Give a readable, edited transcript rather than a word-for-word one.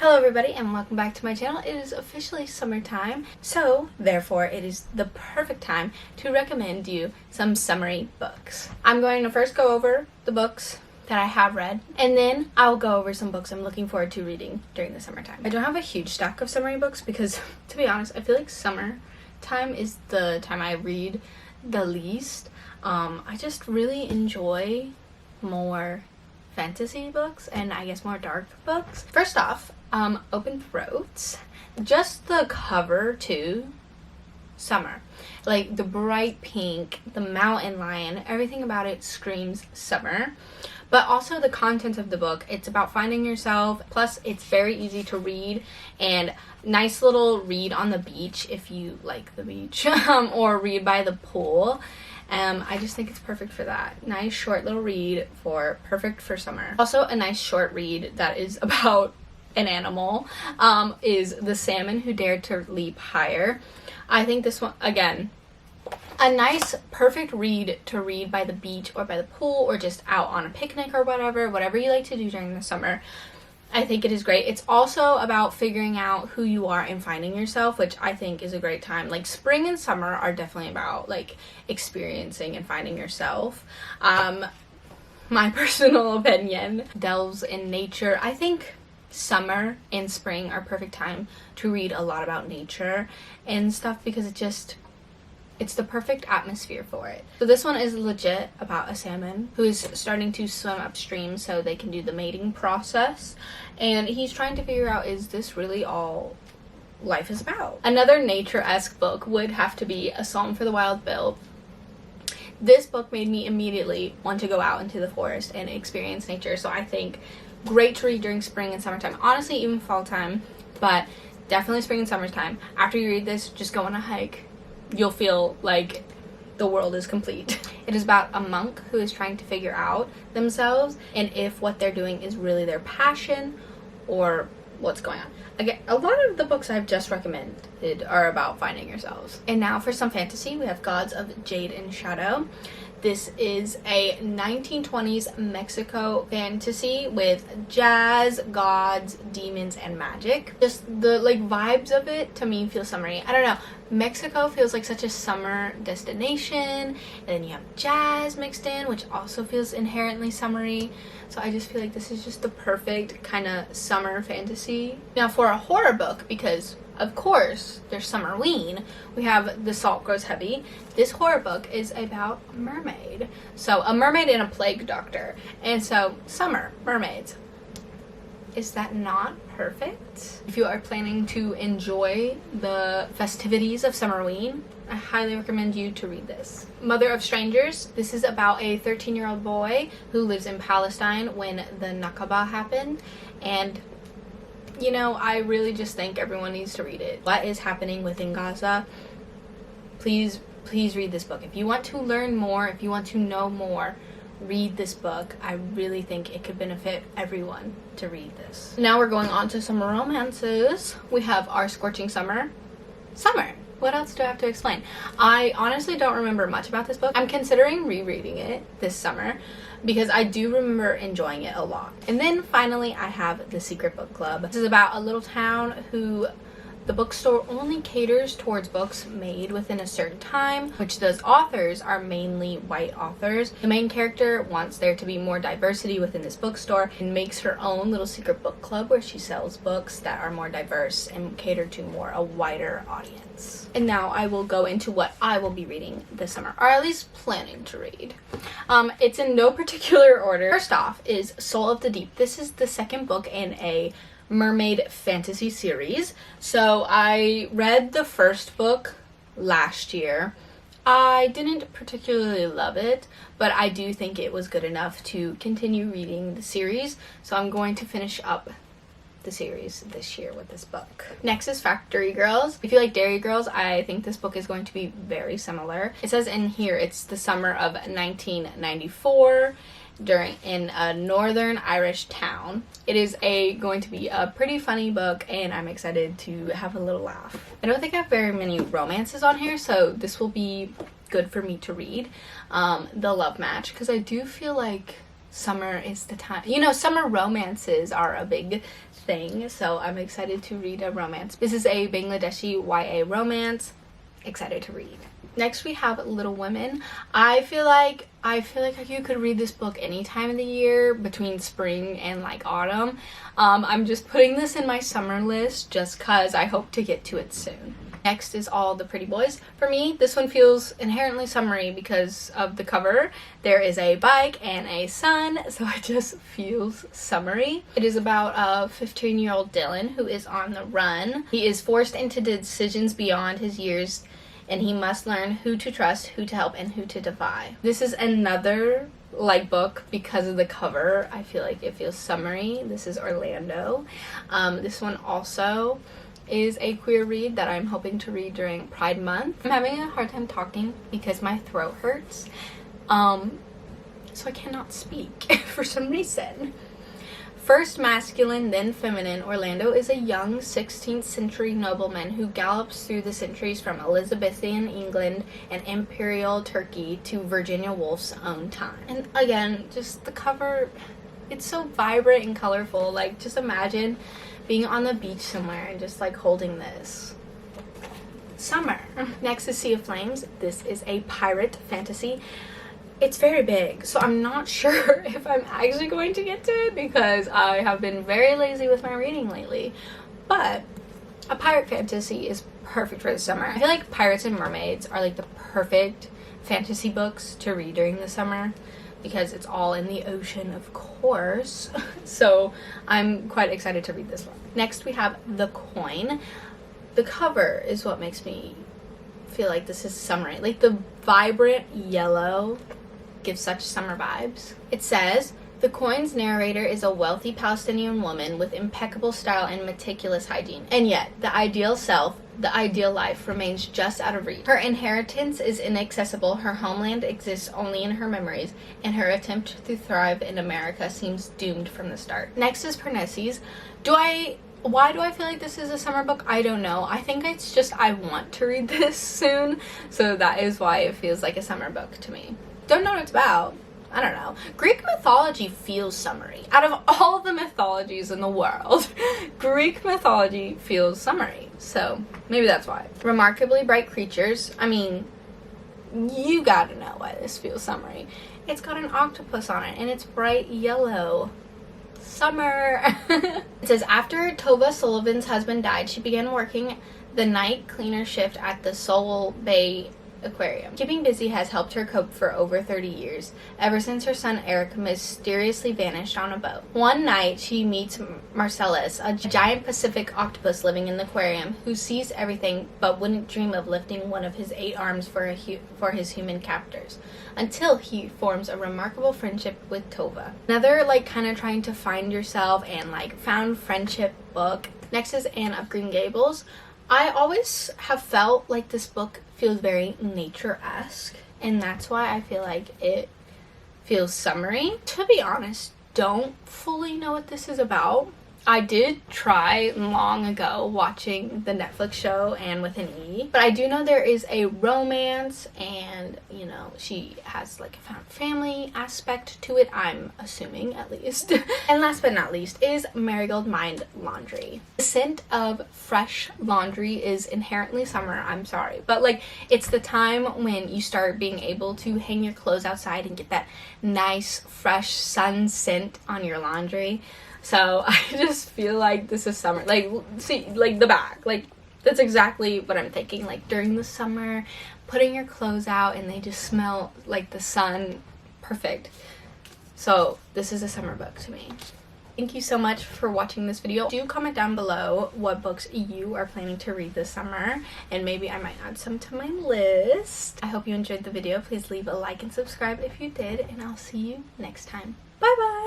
Hello everybody and welcome back to my channel. It is officially summertime, so therefore it is the perfect time to recommend you some summery books. I'm going to first go over the books that I have read, and then I'll go over some books I'm looking forward to reading during the summertime. I don't have a huge stack of summery books because, to be honest, I feel like summertime is the time I read the least. I just really enjoy more fantasy books and I guess more dark books. First off, Open Throats. Just the cover to summer. Like the bright pink, the mountain lion, everything about it screams summer. But also the content of the book, it's about finding yourself, plus it's very easy to read and nice little read on the beach if you like the beach, or read by the pool. I just think it's perfect for that. Nice short little read perfect for summer. Also a nice short read that is about an animal is The Salmon Who Dared to Leap Higher. I think this one, again, a nice perfect read to read by the beach or by the pool or just out on a picnic or whatever you like to do during the summer. I think it is great. It's also about figuring out who you are and finding yourself, which I think is a great time. Like spring and summer are definitely about like experiencing and finding yourself. My personal opinion delves in nature. I think summer and spring are perfect time to read a lot about nature and stuff because it's the perfect atmosphere for it. So this one is legit about a salmon who is starting to swim upstream so they can do the mating process, and he's trying to figure out, is this really all life is about? Another nature-esque book would have to be A Psalm for the Wild Bill. This book made me immediately want to go out into the forest and experience nature, so I think great to read during spring and summertime. Honestly, even fall time, but definitely spring and summertime. After you read this, just go on a hike. You'll feel like the world is complete. It is about a monk who is trying to figure out themselves and if what they're doing is really their passion or what's going on. Again, a lot of the books I've just recommended are about finding yourselves. And now for some fantasy, we have Gods of Jade and Shadow. This is a 1920s Mexico fantasy with jazz, gods, demons, and magic. Just the vibes of it to me feel summery. I don't know. Mexico feels like such a summer destination, and then you have jazz mixed in, which also feels inherently summery. So I just feel like this is just the perfect kind of summer fantasy. Now for a horror book, because of course there's Summerween, we have The Salt Grows Heavy. This horror book is about a mermaid. So a mermaid and a plague doctor. And so summer, mermaids. Is that not perfect? If you are planning to enjoy the festivities of Summerween, I highly recommend you to read this. Mother of Strangers. This is about a 13-year-old boy who lives in Palestine when the Nakba happened, and you know, I really just think everyone needs to read it. What is happening within Gaza? Please read this book. If you want to learn more, if you want to know more, read this book. I really think it could benefit everyone to read this. Now we're going on to some romances. We have Our Scorching Summer. Summer. What else do I have to explain? I honestly don't remember much about this book. I'm considering rereading it this summer because I do remember enjoying it a lot. And then finally I have The Secret Book Club. This is about a little town who the bookstore only caters towards books made within a certain time, which those authors are mainly white authors. The main character wants there to be more diversity within this bookstore and makes her own little secret book club where she sells books that are more diverse and cater to a wider audience. And now I will go into what I will be reading this summer, or at least planning to read. It's in no particular order. First off is Soul of the Deep. This is the second book in a mermaid fantasy series. So I read the first book last year. I didn't particularly love it, but I do think it was good enough to continue reading the series. So I'm going to finish up the series this year with this book. Next is Factory Girls. If you like Dairy Girls, I think this book is going to be very similar. It says in here it's the summer of 1994 in a northern Irish town. It is going to be a pretty funny book, and I'm excited to have a little laugh. I don't think I have very many romances on here, so this will be good for me to read. The Love Match, because I do feel like summer is the time. You know, summer romances are a big thing, so I'm excited to read a romance. This is a Bangladeshi YA romance. Excited to read. Next we have Little Women. I feel like you could read this book any time of the year between spring and like autumn. I'm just putting this in my summer list just cause I hope to get to it soon. Next is All the Pretty Boys. For me, this one feels inherently summery because of the cover. There is a bike and a sun, so it just feels summery. It is about a 15-year-old Dylan who is on the run. He is forced into decisions beyond his years, and he must learn who to trust, who to help, and who to defy. This is another like book because of the cover. I feel like it feels summery. This is Orlando. This one also is a queer read that I'm hoping to read during Pride Month. I'm having a hard time talking because my throat hurts, so I cannot speak for some reason. First masculine, then feminine, Orlando is a young 16th century nobleman who gallops through the centuries from Elizabethan England and Imperial Turkey to Virginia Woolf's own time. And again, just the cover, it's so vibrant and colorful. Like, just imagine being on the beach somewhere and just like holding this. Summer. Next is Sea of Flames. This is a pirate fantasy. It's very big, so I'm not sure if I'm actually going to get to it because I have been very lazy with my reading lately. But a pirate fantasy is perfect for the summer. I feel like Pirates and Mermaids are like the perfect fantasy books to read during the summer because it's all in the ocean, of course. So I'm quite excited to read this one. Next we have The Coin. The cover is what makes me feel like this is summery. Like the vibrant yellow gives such summer vibes. It says, The Coin's narrator is a wealthy Palestinian woman with impeccable style and meticulous hygiene. And yet, the ideal self, the ideal life, remains just out of reach. Her inheritance is inaccessible, her homeland exists only in her memories, and her attempt to thrive in America seems doomed from the start. Next is Parnassus. Why do I feel like this is a summer book? I don't know. I think it's just I want to read this soon, so that is why it feels like a summer book to me. Don't know what it's about. I don't know. Greek mythology feels summery. Out of all the mythologies in the world, Greek mythology feels summery. So maybe that's why. Remarkably bright creatures. I mean, you gotta know why this feels summery. It's got an octopus on it and it's bright yellow. Summer. It says, after Tova Sullivan's husband died, she began working the night cleaner shift at the Sol Bay Aquarium. Keeping busy has helped her cope for over 30 years, ever since her son Eric mysteriously vanished on a boat. One night, she meets Marcellus, a giant Pacific octopus living in the aquarium, who sees everything but wouldn't dream of lifting one of his 8 arms for his human captors, until he forms a remarkable friendship with Tova. Another, like, kind of trying to find yourself and, like, found friendship book. Next is Anne of Green Gables. I always have felt like this book feels very nature-esque, and that's why I feel like it feels summery. To be honest, don't fully know what this is about. I did try long ago watching the Netflix show Anne with an E, but I do know there is a romance and, you know, she has like a found family aspect to it, I'm assuming at least. And last but not least is Marigold Mind Laundry. The scent of fresh laundry is inherently summer, I'm sorry, but like it's the time when you start being able to hang your clothes outside and get that nice fresh sun scent on your laundry. So I just feel like this is summer. Like, see, like the back, like that's exactly what I'm thinking. Like during the summer, putting your clothes out and they just smell like the sun. Perfect. So this is a summer book to me. Thank you so much for watching this video. Do comment down below what books you are planning to read this summer, and maybe I might add some to my list. I hope you enjoyed the video. Please leave a like and subscribe if you did, and I'll see you next time. Bye bye!